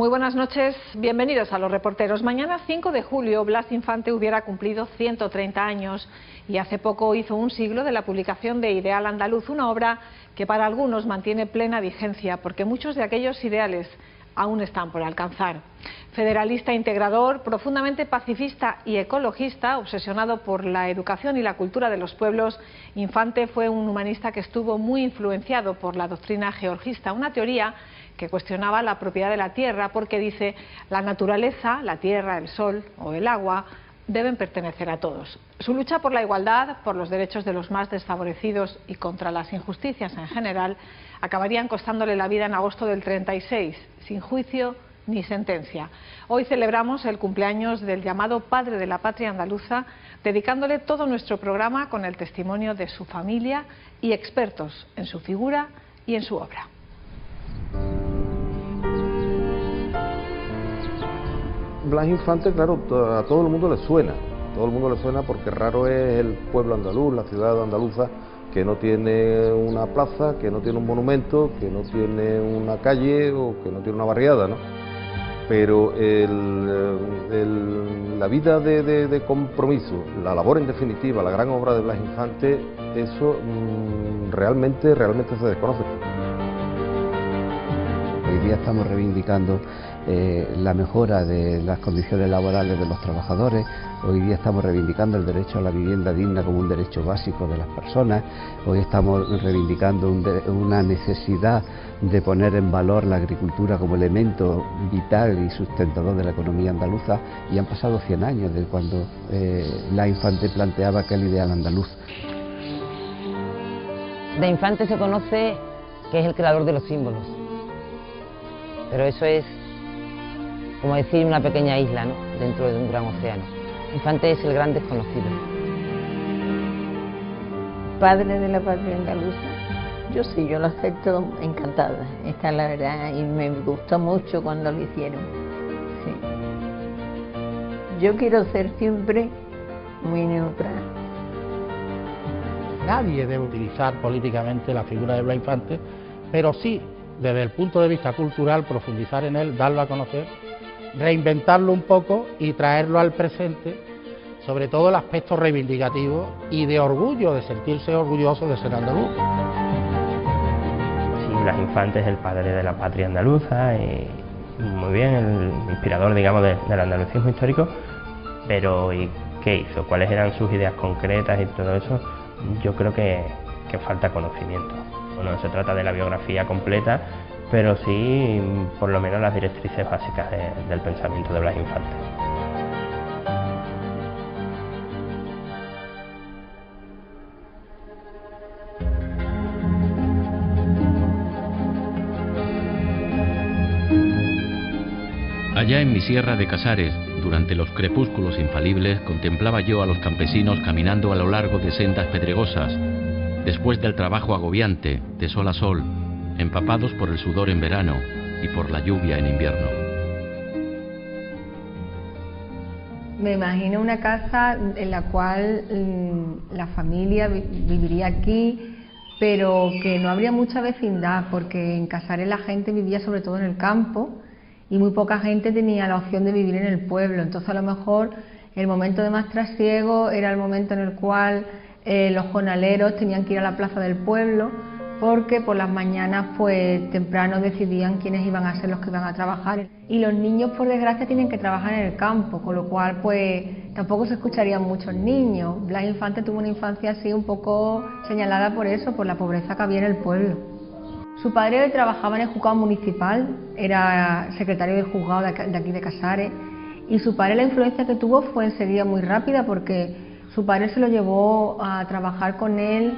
Muy buenas noches, bienvenidos a Los Reporteros. Mañana 5 de julio Blas Infante hubiera cumplido 130 años y hace poco hizo un siglo de la publicación de Ideal Andaluz, una obra que para algunos mantiene plena vigencia porque muchos de aquellos ideales aún están por alcanzar. Federalista integrador, profundamente pacifista y ecologista, obsesionado por la educación y la cultura de los pueblos, Infante fue un humanista que estuvo muy influenciado por la doctrina georgista, una teoría que cuestionaba la propiedad de la tierra porque dice la naturaleza, la tierra, el sol o el agua deben pertenecer a todos. Su lucha por la igualdad, por los derechos de los más desfavorecidos y contra las injusticias en general acabarían costándole la vida en agosto del 36, sin juicio ni sentencia. Hoy celebramos el cumpleaños del llamado padre de la patria andaluza, dedicándole todo nuestro programa con el testimonio de su familia y expertos en su figura y en su obra. Blas Infante, claro, a todo el mundo le suena. A todo el mundo le suena porque raro es el pueblo andaluz, la ciudad andaluza, que no tiene una plaza, que no tiene un monumento, que no tiene una calle o que no tiene una barriada, ¿no? Pero la vida de compromiso, la labor en definitiva, la gran obra de Blas Infante, eso realmente se desconoce. Hoy día estamos reivindicando la mejora de las condiciones laborales de los trabajadores. Hoy día estamos reivindicando el derecho a la vivienda digna como un derecho básico de las personas. Hoy estamos reivindicando una necesidad de poner en valor la agricultura como elemento vital y sustentador de la economía andaluza, y han pasado 100 años desde cuando Blas Infante planteaba aquel ideal andaluz. De Infante se conoce que es el creador de los símbolos, pero eso es como decir una pequeña isla, ¿no?, dentro de un gran océano. Infante es el gran desconocido. Padre de la patria andaluza, yo lo acepto encantada, esta es la verdad, y me gustó mucho cuando lo hicieron. Sí. Yo quiero ser siempre muy neutral. Nadie debe utilizar políticamente la figura de Blas Infante, pero sí, desde el punto de vista cultural, profundizar en él, darlo a conocer, reinventarlo un poco y traerlo al presente, sobre todo el aspecto reivindicativo y de orgullo, de sentirse orgulloso de ser andaluz. Sí, Blas Infante es el padre de la patria andaluza y muy bien, el inspirador, digamos, del andalucismo histórico, pero ¿y qué hizo? ¿Cuáles eran sus ideas concretas y todo eso? Yo creo que falta conocimiento. No se trata de la biografía completa, pero sí por lo menos las directrices básicas del pensamiento de Blas Infante. Allá en mi sierra de Casares, durante los crepúsculos infalibles, contemplaba yo a los campesinos caminando a lo largo de sendas pedregosas, después del trabajo agobiante, de sol a sol, empapados por el sudor en verano y por la lluvia en invierno. Me imagino una casa en la cual la familia viviría aquí, pero que no habría mucha vecindad, porque en Casares la gente vivía sobre todo en el campo y muy poca gente tenía la opción de vivir en el pueblo. Entonces a lo mejor el momento de más trasiego era el momento en el cual los jornaleros tenían que ir a la plaza del pueblo, porque por las mañanas pues temprano decidían quiénes iban a ser los que iban a trabajar, y los niños por desgracia tienen que trabajar en el campo, con lo cual pues tampoco se escucharían muchos niños. Blas Infante tuvo una infancia así un poco señalada por eso, por la pobreza que había en el pueblo. Su padre trabajaba en el juzgado municipal, era secretario del juzgado de aquí de Casares, y su padre, la influencia que tuvo fue enseguida muy rápida, porque su padre se lo llevó a trabajar con él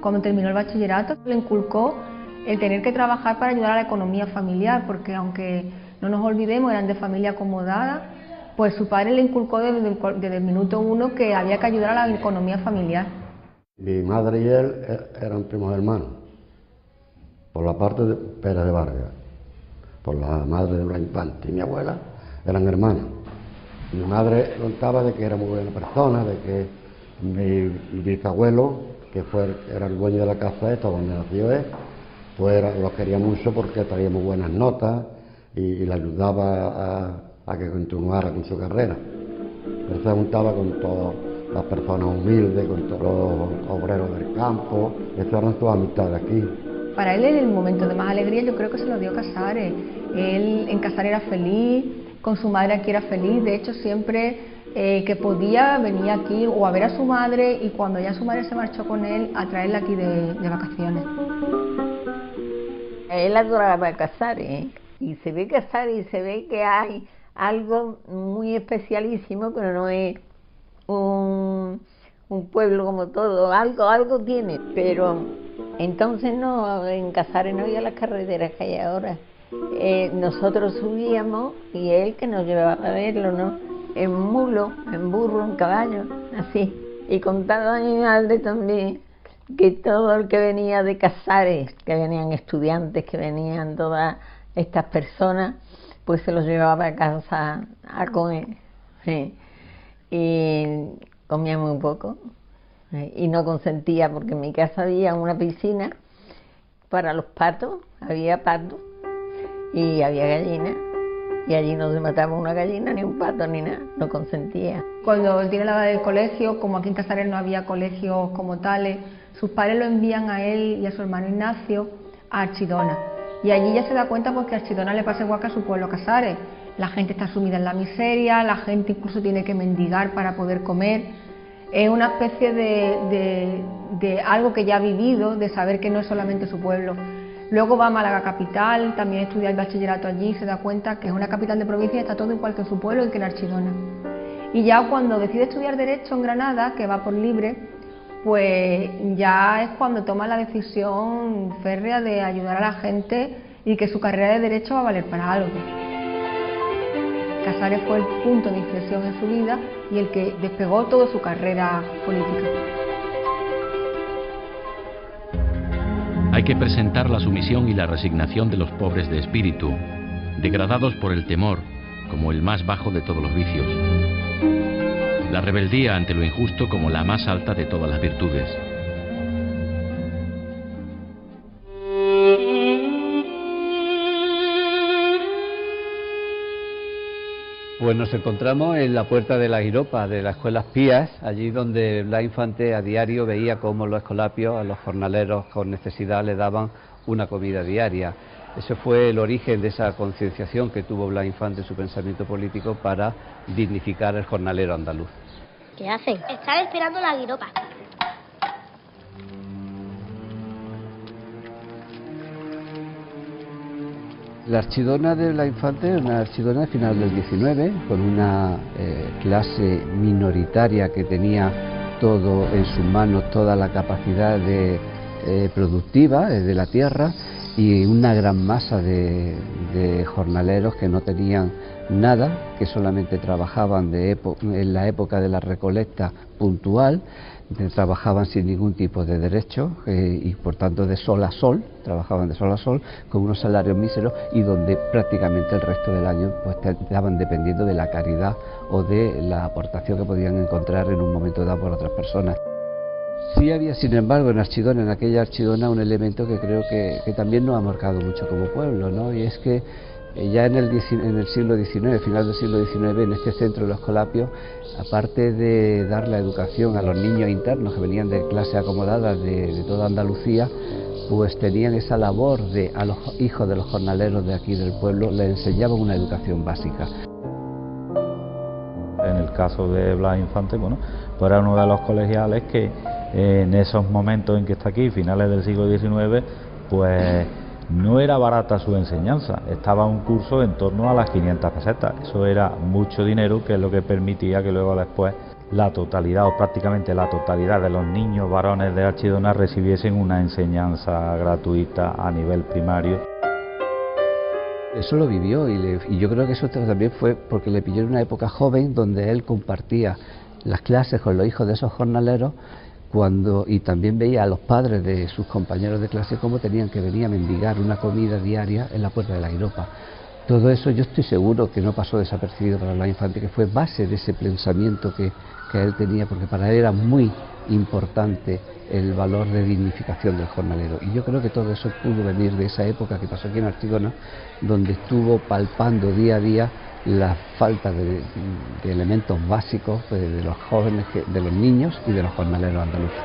cuando terminó el bachillerato. Le inculcó el tener que trabajar para ayudar a la economía familiar, porque aunque no nos olvidemos, eran de familia acomodada, pues su padre le inculcó desde el minuto uno que había que ayudar a la economía familiar. Mi madre y él eran primos hermanos, por la parte de Pérez de Vargas, por la madre de Blas Infante, y mi abuela eran hermanas. Mi madre contaba de que era muy buena persona, de que mi bisabuelo, que era el dueño de la casa esta donde nació él, pues lo quería mucho porque traía muy buenas notas, y le ayudaba a que continuara con su carrera. Él se juntaba con todas las personas humildes, con todos los obreros del campo. Esas eran sus amistades aquí. Para él, en el momento de más alegría, yo creo que se lo dio Casares. Él en Casares era feliz, con su madre aquí era feliz. De hecho, siempre que podía venía aquí o a ver a su madre, y cuando ya su madre se marchó con él, a traerla aquí de vacaciones. Él adoraba Casares, y se ve Casares y se ve que hay algo muy especialísimo, pero no es un pueblo como todo, algo tiene, pero entonces no, en Casares no había las carreteras que hay ahora. Nosotros subíamos y él que nos llevaba a verlo, ¿no? En mulo, en burro, en caballo, así. Y contaba a mi madre también que todo el que venía de Casares, que venían estudiantes, que venían todas estas personas, pues se los llevaba a casa a comer. Sí. Y comía muy poco. Y no consentía, porque en mi casa había una piscina para los patos, había patos y había gallinas. Y allí no se mataba una gallina, ni un pato, ni nada, no consentía. Cuando él tiene la edad del colegio, como aquí en Casares no había colegios como tales, sus padres lo envían a él y a su hermano Ignacio a Archidona. Y allí ya se da cuenta porque a Archidona le pasa igual que a su pueblo Casares. La gente está sumida en la miseria, la gente incluso tiene que mendigar para poder comer. Es una especie de algo que ya ha vivido, de saber que no es solamente su pueblo. Luego va a Málaga capital, también estudia el bachillerato allí, se da cuenta que es una capital de provincia y está todo igual que en su pueblo y que en Archidona. Y ya cuando decide estudiar Derecho en Granada, que va por libre, pues ya es cuando toma la decisión férrea de ayudar a la gente y que su carrera de Derecho va a valer para algo. Casares fue el punto de inflexión en su vida y el que despegó toda su carrera política. Hay que presentar la sumisión y la resignación de los pobres de espíritu, degradados por el temor, como el más bajo de todos los vicios. La rebeldía ante lo injusto como la más alta de todas las virtudes. Pues nos encontramos en la puerta de la Giropa, de las Escuelas Pías, allí donde Blas Infante a diario veía cómo los escolapios a los jornaleros con necesidad le daban una comida diaria. Ese fue el origen de esa concienciación que tuvo Blas Infante en su pensamiento político para dignificar al jornalero andaluz. ¿Qué hacen? Están esperando la Giropa. La Archidona de Blas Infante es una Archidona de final del 19, con una clase minoritaria que tenía todo en sus manos, toda la capacidad productiva de la tierra, y una gran masa de jornaleros que no tenían nada, que solamente trabajaban en la época de la recolecta puntual, trabajaban sin ningún tipo de derecho y por tanto de sol a sol, trabajaban de sol a sol con unos salarios míseros y donde prácticamente el resto del año pues estaban dependiendo de la caridad o de la aportación que podían encontrar en un momento dado por otras personas. Sí había, sin embargo, en Archidona, en aquella Archidona, un elemento que creo que también nos ha marcado mucho como pueblo, ¿no? Y es que ya en el siglo XIX, final del siglo XIX, en este centro de los Escolapios, aparte de dar la educación a los niños internos que venían de clases acomodadas de toda Andalucía, pues tenían esa labor de a los hijos de los jornaleros de aquí del pueblo, les enseñaban una educación básica. En el caso de Blas Infante, bueno, pues era uno de los colegiales que en esos momentos en que está aquí, finales del siglo XIX, pues no era barata su enseñanza, estaba un curso en torno a las 500 pesetas, eso era mucho dinero, que es lo que permitía que luego después la totalidad o prácticamente la totalidad de los niños varones de Archidona recibiesen una enseñanza gratuita a nivel primario. Eso lo vivió y yo creo que eso también fue porque le pilló en una época joven donde él compartía las clases con los hijos de esos jornaleros y también veía a los padres de sus compañeros de clase cómo tenían que venir a mendigar una comida diaria en la puerta de la Giropa. Todo eso yo estoy seguro que no pasó desapercibido para Blas Infante, que fue base de ese pensamiento que él tenía, porque para él era muy importante el valor de dignificación del jornalero. Y yo creo que todo eso pudo venir de esa época que pasó aquí en Archidona, donde estuvo palpando día a día la falta de elementos básicos de los jóvenes, de los niños y de los jornaleros andaluces.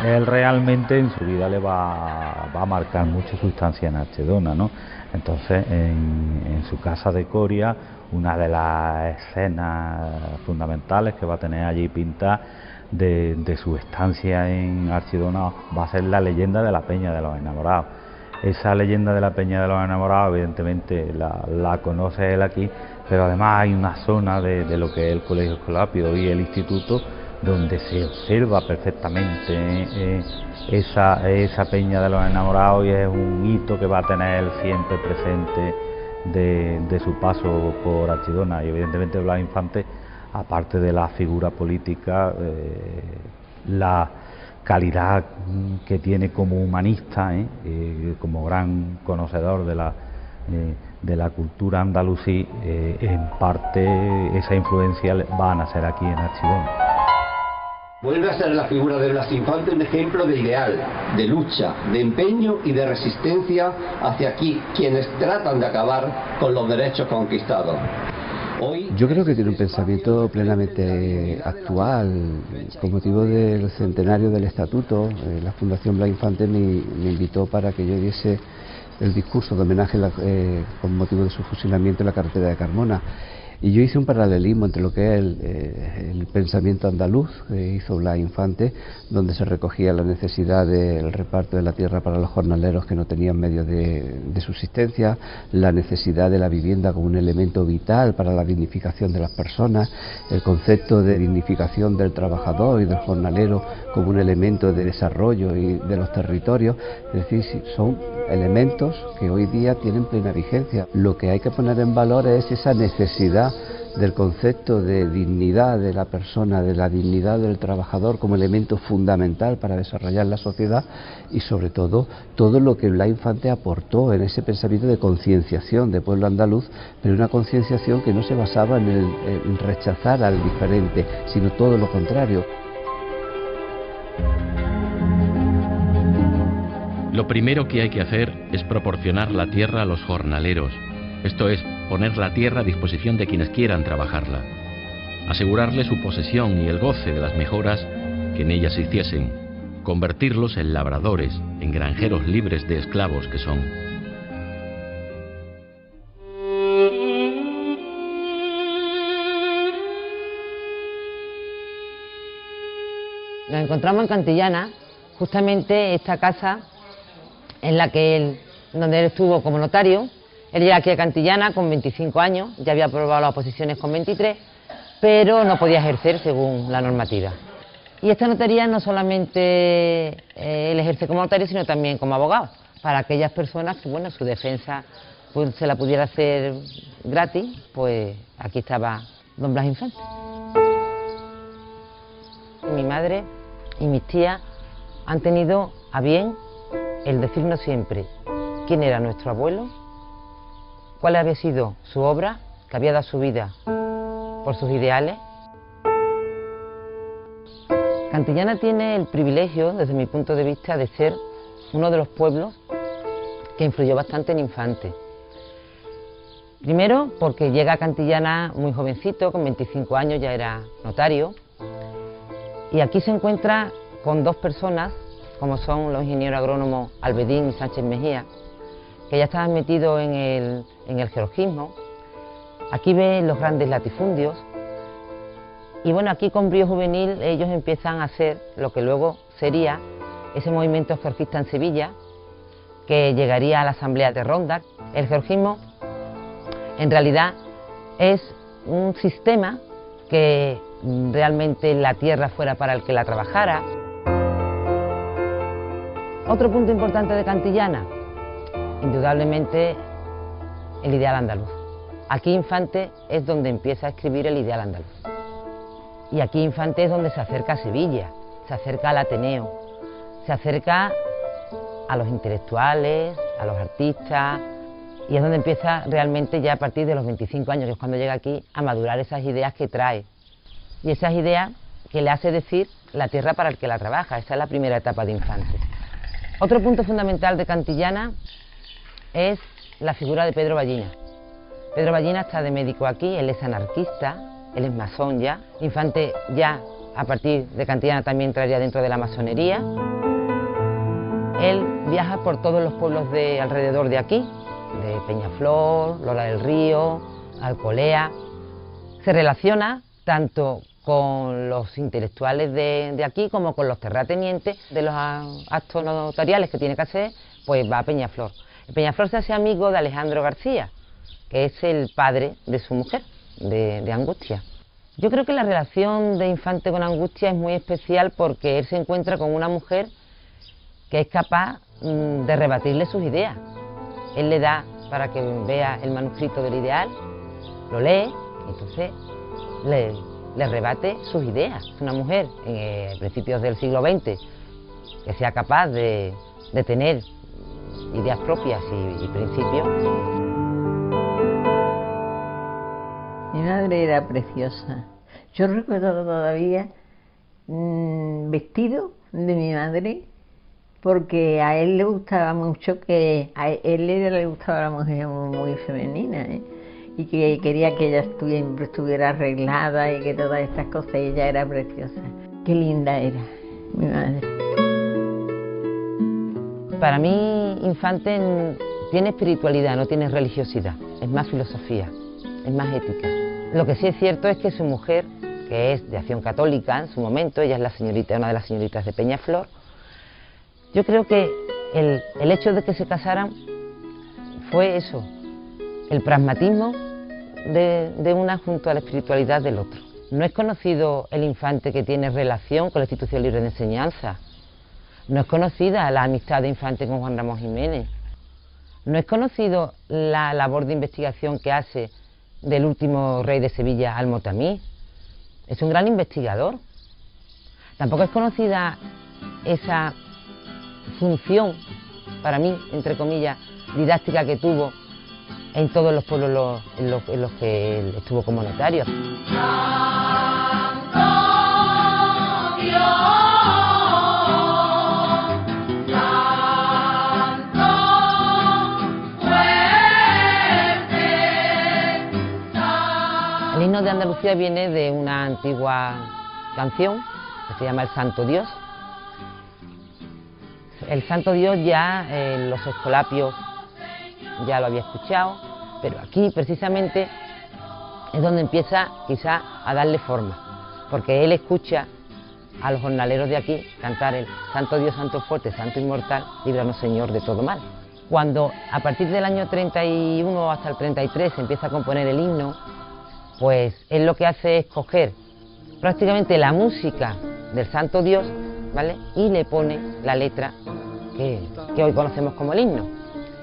Él realmente en su vida le va a marcar mucho su estancia en Archidona, ¿no? Entonces, en su casa de Coria, una de las escenas fundamentales que va a tener allí pintada de su estancia en Archidona va a ser la leyenda de la Peña de los Enamorados. Esa leyenda de la Peña de los Enamorados, evidentemente, la conoce él aquí, pero además hay una zona de lo que es el Colegio Escolapio y el Instituto, donde se observa perfectamente esa Peña de los Enamorados, y es un hito que va a tener siempre presente de su paso por Archidona. Y evidentemente Blas Infante, aparte de la figura política, la calidad que tiene como humanista, como gran conocedor de la cultura andalusí, en parte esa influencia va a nacer aquí en Archidona. Vuelve a ser la figura de Blas Infante un ejemplo de ideal, de lucha, de empeño y de resistencia hacia aquí quienes tratan de acabar con los derechos conquistados. Yo creo que tiene un pensamiento plenamente actual. Con motivo del centenario del Estatuto, la Fundación Blas Infante me invitó para que yo diese el discurso de homenaje con motivo de su fusilamiento en la carretera de Carmona. Y yo hice un paralelismo entre lo que es el pensamiento andaluz que hizo Blas Infante, donde se recogía la necesidad del reparto de la tierra para los jornaleros que no tenían medios de subsistencia, la necesidad de la vivienda como un elemento vital para la dignificación de las personas, el concepto de dignificación del trabajador y del jornalero como un elemento de desarrollo y de los territorios. Es decir, son elementos que hoy día tienen plena vigencia. Lo que hay que poner en valor es esa necesidad del concepto de dignidad de la persona, de la dignidad del trabajador como elemento fundamental para desarrollar la sociedad, y sobre todo lo que Blas Infante aportó en ese pensamiento de concienciación de pueblo andaluz, pero una concienciación que no se basaba en rechazar al diferente, sino todo lo contrario. Lo primero que hay que hacer es proporcionar la tierra a los jornaleros, esto es, poner la tierra a disposición de quienes quieran trabajarla, asegurarles su posesión y el goce de las mejoras que en ella se hiciesen, convertirlos en labradores, en granjeros libres de esclavos que son. Nos encontramos en Cantillana, justamente esta casa en la que donde él estuvo como notario. Él llega aquí a Cantillana con 25 años, ya había aprobado las oposiciones con 23, pero no podía ejercer según la normativa. Y esta notaría no solamente él ejerce como notario, sino también como abogado, para aquellas personas que, bueno, su defensa pues, se la pudiera hacer gratis, pues aquí estaba don Blas Infante. Mi madre y mis tías han tenido a bien el decirnos siempre quién era nuestro abuelo, cuál había sido su obra, que había dado su vida por sus ideales. Cantillana tiene el privilegio, desde mi punto de vista, de ser uno de los pueblos que influyó bastante en Infante. Primero, porque llega a Cantillana muy jovencito, con 25 años ya era notario, y aquí se encuentra con dos personas, como son los ingenieros agrónomos Albedín y Sánchez Mejía, que ya estaban metidos en el georgismo. Aquí ven los grandes latifundios, y bueno, aquí con brío juvenil ellos empiezan a hacer lo que luego sería ese movimiento georgista en Sevilla, que llegaría a la Asamblea de Ronda. El georgismo en realidad es un sistema que realmente la tierra fuera para el que la trabajara. Otro punto importante de Cantillana, indudablemente el ideal andaluz. Aquí Infante es donde empieza a escribir el ideal andaluz. Y aquí Infante es donde se acerca a Sevilla, se acerca al Ateneo, se acerca a los intelectuales, a los artistas, Y es donde empieza realmente ya a partir de los 25 años, que es cuando llega aquí, a madurar esas ideas que trae. Y esas ideas que le hace decir la tierra para el que la trabaja. Esa es la primera etapa de Infante. Otro punto fundamental de Cantillana es la figura de Pedro Ballina. Pedro Ballina está de médico aquí, él es anarquista, él es masón ya. Infante ya a partir de Cantillana también entraría dentro de la masonería. Él viaja por todos los pueblos de alrededor de aquí, de Peñaflor, Lola del Río, Alcolea. Se relaciona tanto con los intelectuales de aquí como con los terratenientes de los actos notariales que tiene que hacer, pues va a Peñaflor. En Peñaflor se hace amigo de Alejandro García, que es el padre de su mujer, de Angustia. Yo creo que la relación de Infante con Angustia es muy especial porque él se encuentra con una mujer que es capaz de rebatirle sus ideas. Él le da para que vea el manuscrito del ideal, lo lee, y entonces le rebate sus ideas. Es una mujer en principios del siglo XX que sea capaz de tener ideas propias y principios. Mi madre era preciosa. Yo recuerdo todavía vestido de mi madre, porque a él le gustaba mucho le gustaba la mujer muy femenina, y que quería que ella estuviera arreglada y que todas estas cosas. Ella era preciosa. Qué linda era mi madre. Para mí Infante tiene espiritualidad, no tiene religiosidad, es más filosofía, es más ética. Lo que sí es cierto es que su mujer, que es de Acción Católica en su momento, ella es una de las señoritas de Peñaflor, yo creo que el hecho de que se casaran fue eso, el pragmatismo de una junto a la espiritualidad del otro. No es conocido el Infante que tiene relación con la Institución Libre de Enseñanza, no es conocida la amistad de Infante con Juan Ramón Jiménez, no es conocido la labor de investigación que hace del último rey de Sevilla, Almotamí. Es un gran investigador. Tampoco es conocida esa función, para mí, entre comillas, didáctica que tuvo en todos los pueblos en los que él estuvo como notario. El himno de Andalucía viene de una antigua canción que se llama El Santo Dios. El Santo Dios ya en los escolapios ya lo había escuchado, pero aquí precisamente es donde empieza quizá a darle forma, porque él escucha a los jornaleros de aquí cantar el Santo Dios, Santo Fuerte, Santo Inmortal, líbranos Señor de todo mal. Cuando a partir del año 31 hasta el 33 se empieza a componer el himno, pues él lo que hace es coger prácticamente la música del Santo Dios, ¿vale?, y le pone la letra que hoy conocemos como el himno.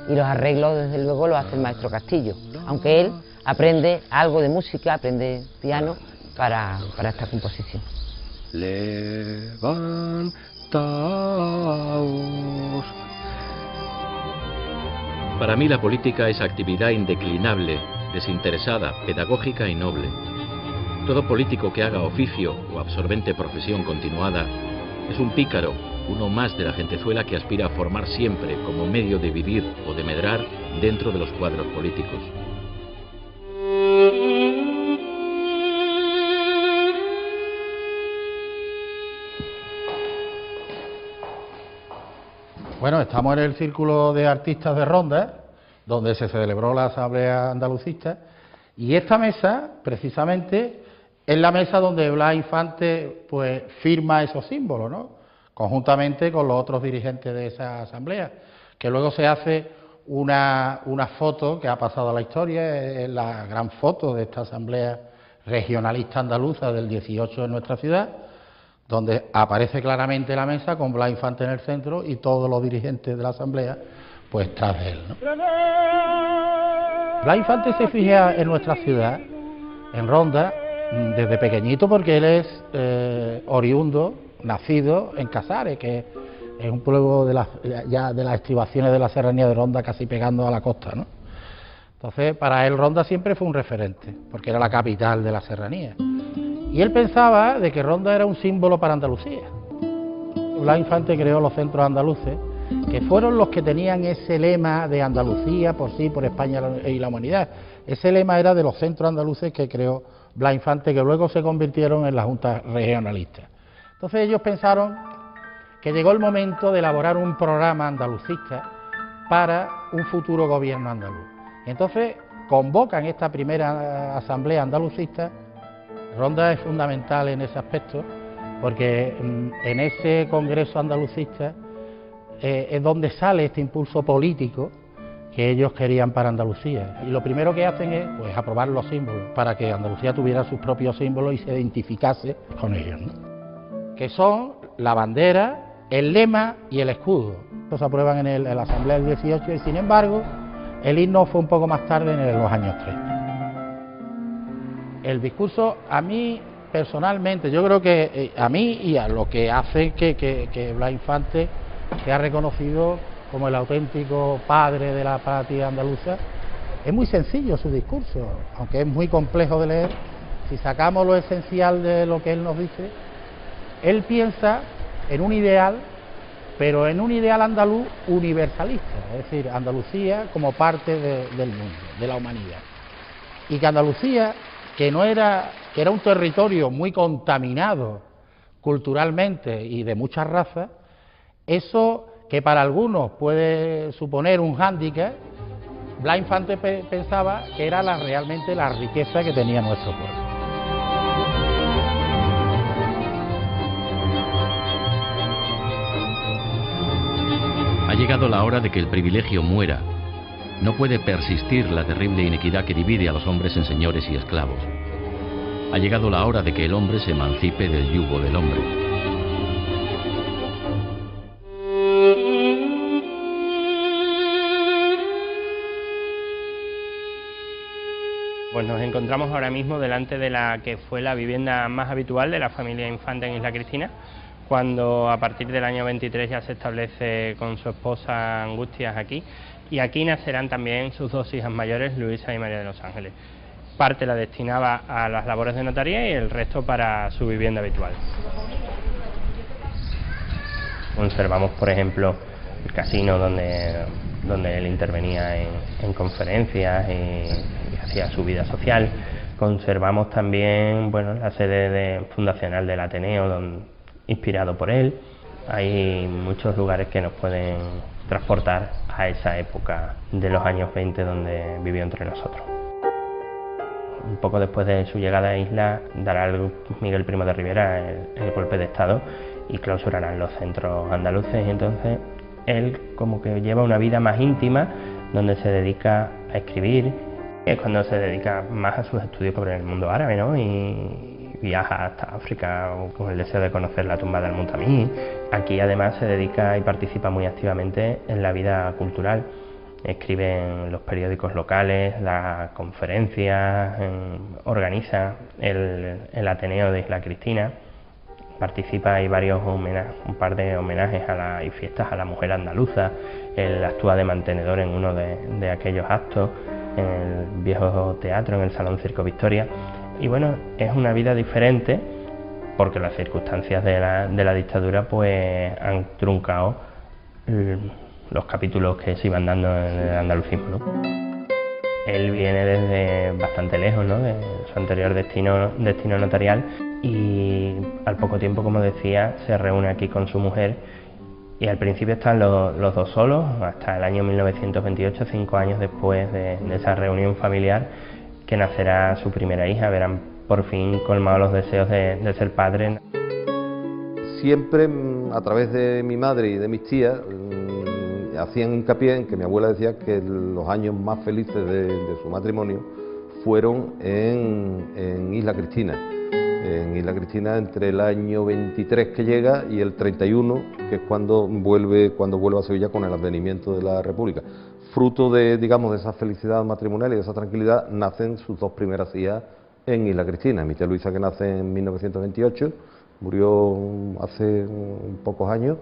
Y los arreglos, desde luego, los hace el maestro Castillo, aunque él aprende algo de música, aprende piano para esta composición. Levantaos. Para mí la política es actividad indeclinable, desinteresada, pedagógica y noble. Todo político que haga oficio o absorbente profesión continuada es un pícaro, uno más de la gentezuela que aspira a formar siempre como medio de vivir o de medrar dentro de los cuadros políticos. Bueno, estamos en el Círculo de Artistas de Ronda, donde se celebró la Asamblea Andalucista, y esta mesa, precisamente, es la mesa donde Blas Infante pues firma esos símbolos, ¿no?, conjuntamente con los otros dirigentes de esa asamblea, que luego se hace una foto que ha pasado a la historia, es la gran foto de esta asamblea regionalista andaluza del 18 en nuestra ciudad, donde aparece claramente la mesa con Blas Infante en el centro y todos los dirigentes de la asamblea pues tras de él, ¿no? Blas Infante se fija en nuestra ciudad, en Ronda, desde pequeñito, porque él es oriundo, nacido en Casares, que es un pueblo de las estribaciones de la serranía de Ronda, casi pegando a la costa, ¿no? Entonces, para él Ronda siempre fue un referente, porque era la capital de la serranía. Y él pensaba de que Ronda era un símbolo para Andalucía. Blas Infante creó los centros andaluces, que fueron los que tenían ese lema de Andalucía por sí, por España y la humanidad. Ese lema era de los centros andaluces que creó Blas Infante, que luego se convirtieron en la Junta Regionalista. Entonces ellos pensaron que llegó el momento de elaborar un programa andalucista para un futuro gobierno andaluz. Entonces convocan esta primera asamblea andalucista. Ronda es fundamental en ese aspecto, porque en ese congreso andalucista es donde sale este impulso político que ellos querían para Andalucía. Y lo primero que hacen es pues aprobar los símbolos, para que Andalucía tuviera sus propios símbolos y se identificase con ellos, ¿no? Que son la bandera, el lema y el escudo. Estos se aprueban en la Asamblea del 18 y, sin embargo, el himno fue un poco más tarde, en los años 30. El discurso, a mí personalmente, yo creo que a mí y a lo que hace que Blas Infante sea reconocido como el auténtico padre de la patria andaluza, es muy sencillo su discurso, aunque es muy complejo de leer. Si sacamos lo esencial de lo que él nos dice, él piensa en un ideal, pero en un ideal andaluz universalista, es decir, Andalucía como parte del mundo, de la humanidad. Y que Andalucía, que era un territorio muy contaminado culturalmente y de muchas razas, eso que para algunos puede suponer un hándicap, Blas Infante pensaba que era realmente la riqueza que tenía nuestro pueblo. Ha llegado la hora de que el privilegio muera. No puede persistir la terrible inequidad que divide a los hombres en señores y esclavos. Ha llegado la hora de que el hombre se emancipe del yugo del hombre. Pues nos encontramos ahora mismo delante de la que fue la vivienda más habitual de la familia Infante en Isla Cristina, cuando a partir del año 23 ya se establece con su esposa Angustias aquí, y aquí nacerán también sus dos hijas mayores, Luisa y María de los Ángeles. Parte la destinaba a las labores de notaría y el resto para su vivienda habitual. Conservamos, por ejemplo, el casino donde él intervenía en conferencias y hacía su vida social. Conservamos también, bueno, la sede fundacional del Ateneo, inspirado por él. Hay muchos lugares que nos pueden transportar a esa época de los años 20 donde vivió entre nosotros. Un poco después de su llegada a Isla dará Miguel Primo de Rivera el golpe de Estado y clausurarán los centros andaluces, y entonces él como que lleva una vida más íntima, donde se dedica a escribir. Es cuando se dedica más a sus estudios sobre el mundo árabe, ¿no? Y viaja hasta África con el deseo de conocer la tumba del Mutamí. Aquí además se dedica y participa muy activamente en la vida cultural. Escribe en los periódicos locales, las conferencias, organiza el Ateneo de Isla Cristina. Participa, hay un par de homenajes y fiestas a la mujer andaluza. Él actúa de mantenedor en uno de aquellos actos, en el viejo teatro, en el Salón Circo Victoria. Y bueno, es una vida diferente porque las circunstancias de la dictadura pues han truncado los capítulos que se iban dando en el andalucismo, ¿no? Él viene desde bastante lejos, ¿no?, de su anterior destino notarial, y al poco tiempo, como decía, se reúne aquí con su mujer, y al principio están los dos solos hasta el año 1928, 5 años después de esa reunión familiar, que nacerá su primera hija. Verán por fin colmados los deseos de ser padre. Siempre, a través de mi madre y de mis tías, hacían hincapié en que mi abuela decía que los años más felices de su matrimonio fueron en Isla Cristina. En Isla Cristina, entre el año 23 que llega y el 31, que es cuando vuelve a Sevilla con el advenimiento de la República. Fruto de esa felicidad matrimonial y de esa tranquilidad, nacen sus dos primeras hijas en Isla Cristina. Mi tía Luisa, que nace en 1928, murió hace pocos años,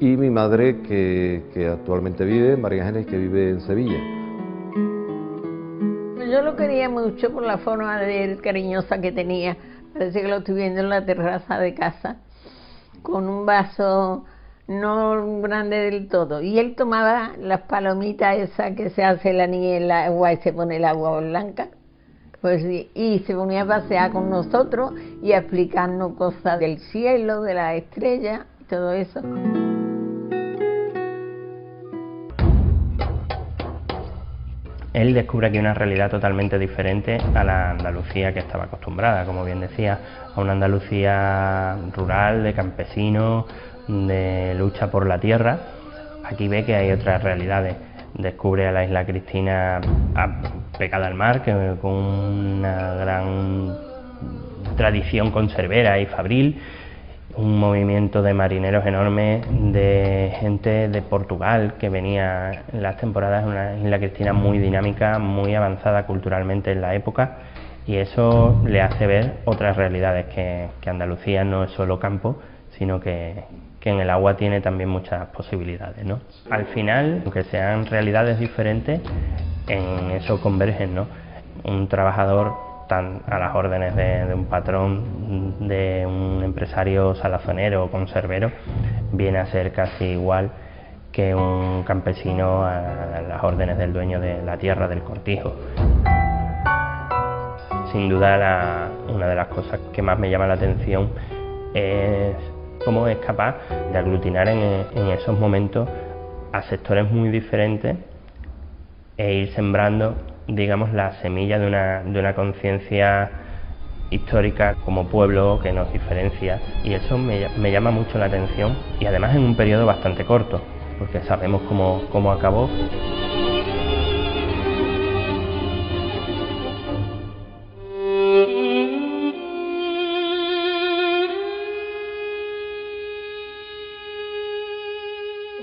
y mi madre, que actualmente vive, María Ángeles, que vive en Sevilla. yo lo quería mucho por la forma de él cariñosa que tenía. Parece que lo estoy viendo en la terraza de casa, con un vaso no grande del todo. Y él tomaba las palomitas esas que se hace la niña en el agua y se pone el agua blanca. Pues, y se ponía a pasear con nosotros y a explicarnos cosas del cielo, de las estrellas y todo eso. Él descubre aquí una realidad totalmente diferente a la Andalucía que estaba acostumbrada, como bien decía, a una Andalucía rural, de campesinos, de lucha por la tierra. Aquí ve que hay otras realidades. Descubre a la isla Cristina pegada al mar, con una gran tradición conservera y fabril, un movimiento de marineros enorme, de gente de Portugal que venía en las temporadas, una isla Cristina muy dinámica, muy avanzada culturalmente en la época, y eso le hace ver otras realidades, que Andalucía no es solo campo, sino que en el agua tiene también muchas posibilidades, ¿no? Al final, aunque sean realidades diferentes, en eso convergen, ¿no? Un trabajador tan a las órdenes de un patrón, de un empresario salazonero o conservero, viene a ser casi igual que un campesino a las órdenes del dueño de la tierra, del cortijo. Sin duda, una de las cosas que más me llama la atención es cómo es capaz de aglutinar en esos momentos a sectores muy diferentes e ir sembrando, digamos, la semilla de una conciencia histórica como pueblo que nos diferencia, y eso me llama mucho la atención, y además en un periodo bastante corto, porque sabemos cómo acabó.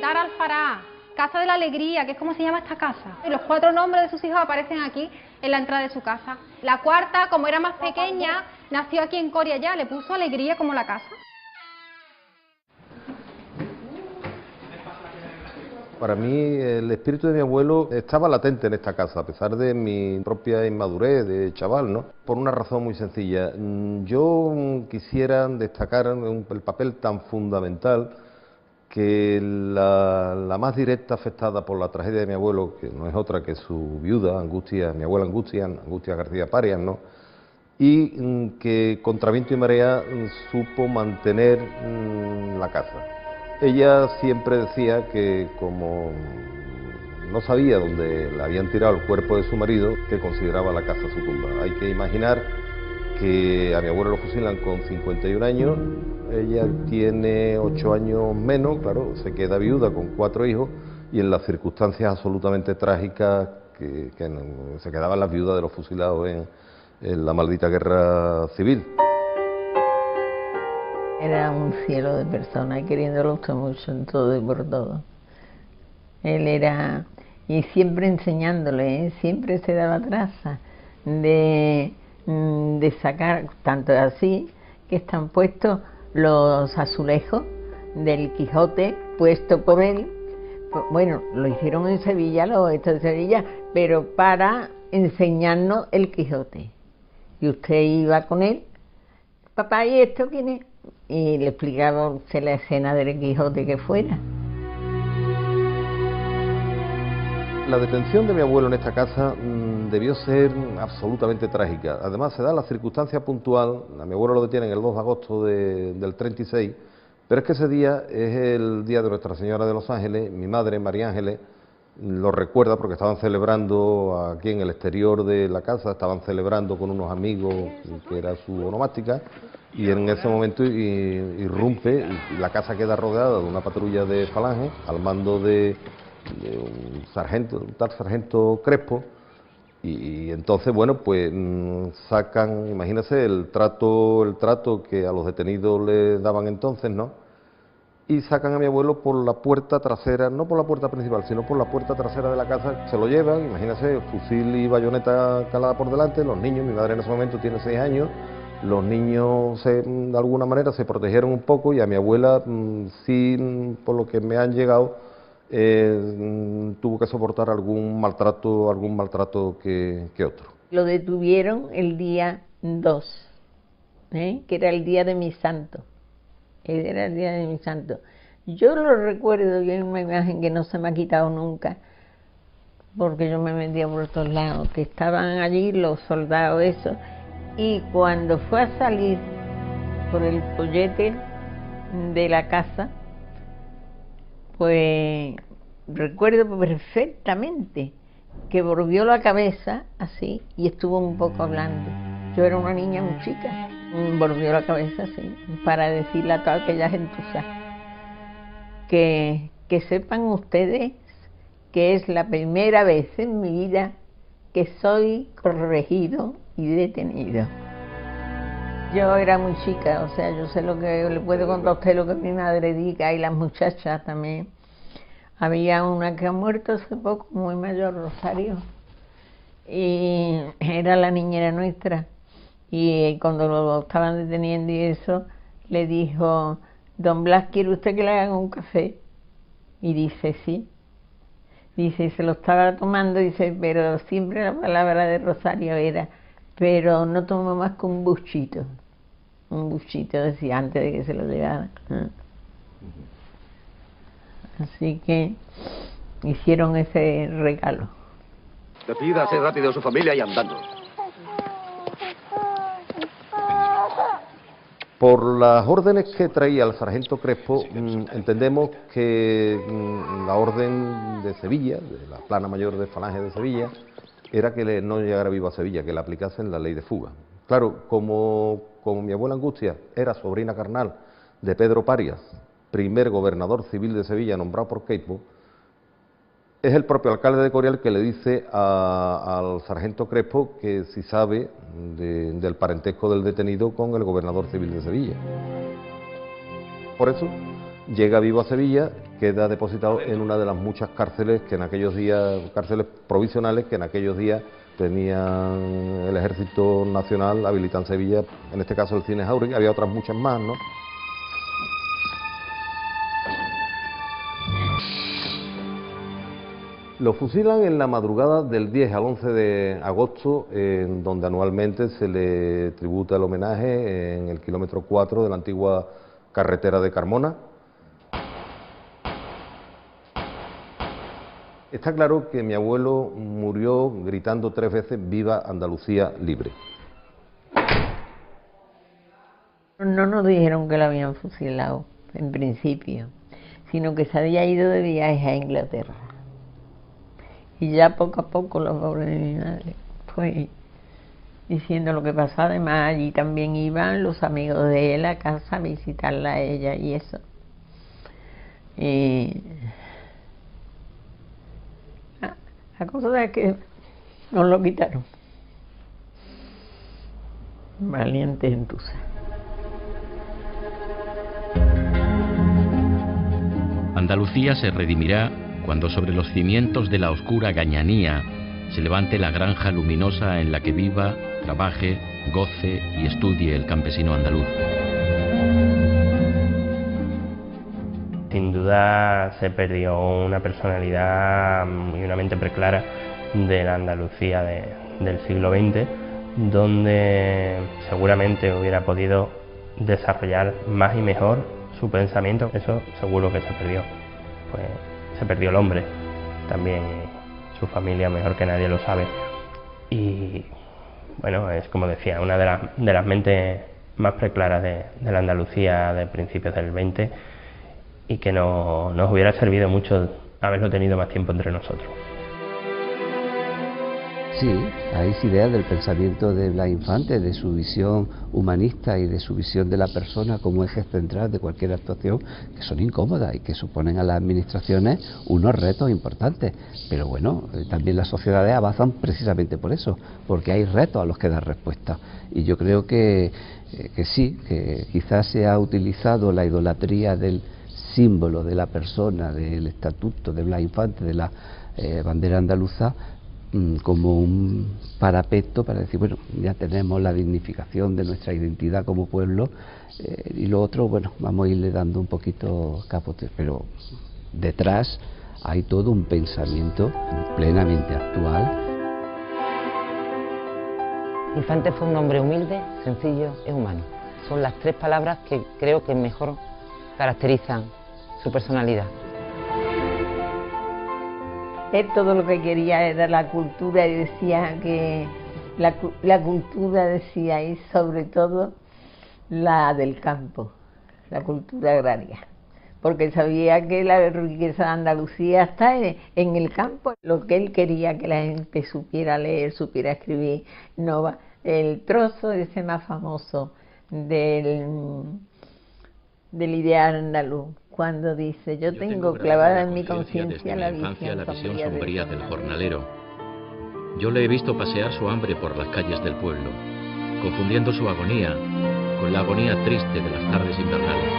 Dar Alfará, Casa de la Alegría, que es como se llama esta casa. Y los 4 nombres de sus hijos aparecen aquí en la entrada de su casa. La cuarta, como era más pequeña, nació aquí en Coria ya, le puso Alegría como la casa. Para mí el espíritu de mi abuelo estaba latente en esta casa, a pesar de mi propia inmadurez de chaval, ¿no? Por una razón muy sencilla. Yo quisiera destacar el papel tan fundamental que la más directa afectada por la tragedia de mi abuelo, que no es otra que su viuda, mi abuela Angustia García Parias, ¿no? Y que contra viento y marea supo mantener la casa. Ella siempre decía que como no sabía dónde le habían tirado el cuerpo de su marido, que consideraba la casa su tumba. Hay que imaginar que a mi abuelo lo fusilan con 51 años, ella tiene 8 años menos, claro, se queda viuda con 4 hijos, y en las circunstancias absolutamente trágicas que se quedaban las viudas de los fusilados en la maldita guerra civil. Era un cielo de persona, queriéndolo usted mucho en todo y por todo. Él era, y siempre enseñándole, siempre se daba traza de sacar, tanto así que están puestos los azulejos del Quijote, puesto por él. Bueno, lo hicieron en Sevilla, de Sevilla, pero para enseñarnos el Quijote. Y usted iba con él, papá, ¿y esto quién es? Y le explicaba usted la escena del Quijote que fuera. La detención de mi abuelo en esta casa debió ser absolutamente trágica. Además, se da la circunstancia puntual, a mi abuelo lo detienen el 2 de agosto del 36, pero es que ese día es el día de Nuestra Señora de los Ángeles. Mi madre, María Ángeles, lo recuerda porque estaban celebrando aquí en el exterior de la casa, estaban celebrando con unos amigos, que era su onomástica, y en ese momento irrumpe y la casa queda rodeada de una patrulla de falange al mando de un tal sargento Crespo, y entonces, bueno, pues sacan, imagínense el trato que a los detenidos les daban entonces, ¿no? Y sacan a mi abuelo por la puerta trasera, no por la puerta principal, sino por la puerta trasera de la casa. Se lo llevan, imagínense, fusil y bayoneta calada por delante. Los niños, mi madre en ese momento tiene 6 años, los niños de alguna manera se protegieron un poco, y a mi abuela sí, por lo que me han llegado, tuvo que soportar algún maltrato que otro. Lo detuvieron el día 2, que era el día de mi santo. Era el día de mi santo. Yo lo recuerdo, y hay una imagen que no se me ha quitado nunca, porque yo me metía por todos lados, que estaban allí los soldados esos, y cuando fue a salir por el pollete de la casa, pues recuerdo perfectamente que volvió la cabeza así y estuvo un poco hablando. Yo era una niña muy chica, volvió la cabeza así para decirle a toda aquella gentuza que sepan ustedes que es la primera vez en mi vida que soy corregido y detenido. Yo era muy chica, o sea, yo sé lo que le puedo contar a usted, lo que mi madre diga, y las muchachas también. Había una que ha muerto hace poco, muy mayor, Rosario, y era la niñera nuestra. Y cuando lo estaban deteniendo y eso, le dijo: don Blas, ¿quiere usted que le haga un café? Y dice: sí. Dice, y se lo estaba tomando, dice, pero siempre la palabra de Rosario era: pero no tomo más que un buchito. Un buchito, decía, antes de que se lo llevara. Así que hicieron ese regalo. Despídase rápido de su familia y andando. Por las órdenes que traía el sargento Crespo, entendemos que la orden de Sevilla, de la plana mayor de Falange de Sevilla, era que no llegara vivo a Sevilla, que le aplicasen la ley de fuga. Claro, como mi abuela Angustia era sobrina carnal de Pedro Parias, primer gobernador civil de Sevilla nombrado por Queipo, es el propio alcalde de Corial que le dice al sargento Crespo que si sabe del parentesco del detenido con el gobernador civil de Sevilla. Por eso llega vivo a Sevilla, queda depositado en una de las muchas cárceles que en aquellos días, cárceles provisionales que en aquellos días tenían el Ejército Nacional habilitado en Sevilla, en este caso el Cine Jáuregui, había otras muchas más, ¿no? Lo fusilan en la madrugada del 10 al 11 de agosto, en donde anualmente se le tributa el homenaje en el kilómetro 4 de la antigua carretera de Carmona. Está claro que mi abuelo murió gritando 3 veces: ¡Viva Andalucía libre! No nos dijeron que lo habían fusilado en principio, sino que se había ido de viaje a Inglaterra. Y ya poco a poco la pobre de mi madre fue diciendo lo que pasaba. Además allí también iban los amigos de él a casa a visitarla a ella y eso. Y la cosa es que nos lo quitaron. Valiente gentuza. Andalucía se redimirá cuando sobre los cimientos de la oscura gañanía se levante la granja luminosa en la que viva, trabaje, goce y estudie el campesino andaluz. Sin duda se perdió una personalidad y una mente preclara de la Andalucía del siglo XX, donde seguramente hubiera podido desarrollar más y mejor su pensamiento. Eso seguro que se perdió. Pues se perdió el hombre, también su familia mejor que nadie lo sabe. Y bueno, es como decía, una de las mentes más preclaras de la Andalucía de principios del 20, y que nos hubiera servido mucho haberlo tenido más tiempo entre nosotros. Sí, hay ideas del pensamiento de Blas Infante, de su visión humanista y de su visión de la persona como eje central de cualquier actuación, que son incómodas y que suponen a las administraciones unos retos importantes. Pero bueno, también las sociedades avanzan precisamente por eso, porque hay retos a los que dar respuesta. Y yo creo que sí, que quizás se ha utilizado la idolatría del símbolo de la persona, del estatuto de Blas Infante, de la bandera andaluza, como un parapeto para decir, bueno, ya tenemos la dignificación de nuestra identidad como pueblo, y lo otro, bueno, vamos a irle dando un poquito capote, pero detrás hay todo un pensamiento plenamente actual. Infante fue un hombre humilde, sencillo e humano. Son las tres palabras que creo que mejor caracterizan su personalidad. Él todo lo que quería era la cultura y decía que la cultura, decía, y sobre todo la del campo, la cultura agraria, porque sabía que la riqueza de Andalucía está en el campo. Lo que él quería que la gente supiera leer, supiera escribir. No va, el trozo ese más famoso del ideal andaluz, cuando dice: yo tengo clavada en mi conciencia la visión sombría del jornalero. Yo le he visto pasear su hambre por las calles del pueblo, confundiendo su agonía con la agonía triste de las tardes invernales.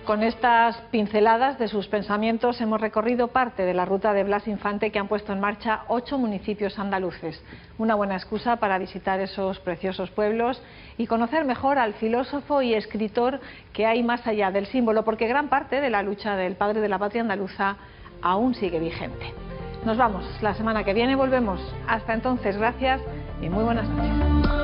Con estas pinceladas de sus pensamientos hemos recorrido parte de la ruta de Blas Infante que han puesto en marcha 8 municipios andaluces. Una buena excusa para visitar esos preciosos pueblos y conocer mejor al filósofo y escritor que hay más allá del símbolo, porque gran parte de la lucha del padre de la patria andaluza aún sigue vigente. Nos vamos, la semana que viene volvemos. Hasta entonces, gracias y muy buenas noches.